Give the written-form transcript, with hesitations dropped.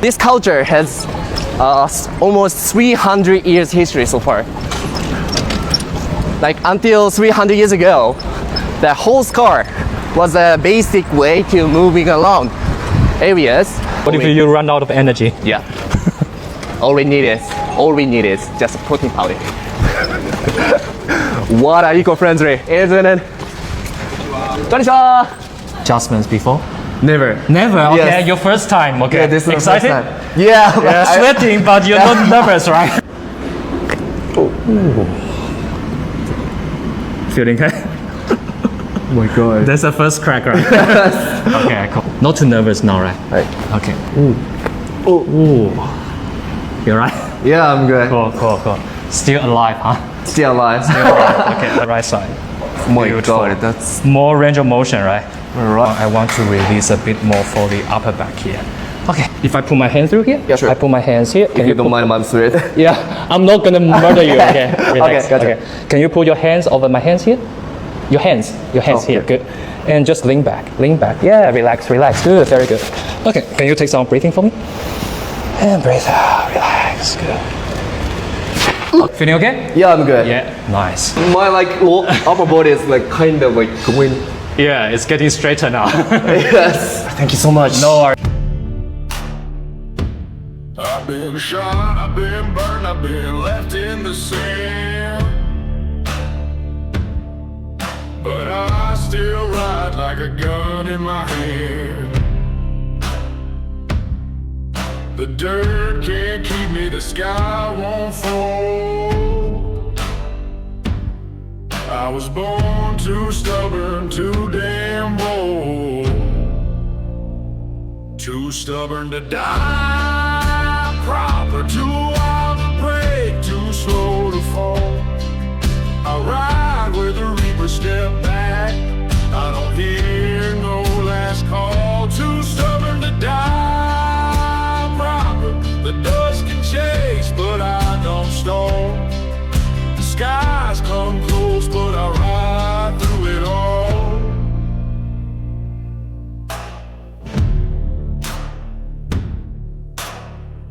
This culture has almost 300 years history so far. Like until 300 years ago, the horse car was a basic way to moving along areas. What if you run out of energy? Yeah. all we need is just protein powder. What are eco-friendly, isn't it? Konnichiwa. Adjustments before? Never. Never. Okay, Yes. your first time. Okay. Yeah, this is excited? the first time. Yeah. Yeah, sweating, but you're not nervous, right? Feeling good? Oh my god. That's the first crack, right? Okay, cool. Not too nervous now, right? Right. Okay. Oh. You're right? Yeah, I'm good. Cool. Still alive, huh? Still alive. Okay, the right side. Oh my Beautiful. god, that's More range of motion, right? right. I want to release a bit more for the upper back here. Okay, if I put my hand through here, Yeah, sure. I put my hands here. If you don't mind, I'm sweet. Yeah, I'm not gonna murder you. Okay, relax. Okay, gotcha. Can you put your hands over my hands here? Your hands Okay. here. Good. And just lean back. Yeah, relax. Good, very good. Okay, can you take some breathing for me? And breathe out. Relax. Good. Feeling okay? Yeah, I'm good. Yeah, nice. My upper body is kind of going. Yeah, it's getting straighter now. Yes. Thank you so much. No worries. I've been shot, I've been burned, I've been left in the sand. But I still ride like a gun in my hand. The dirt can't keep me, the sky won't fall. I was born too stubborn, too damn bold. Too stubborn to die proper, too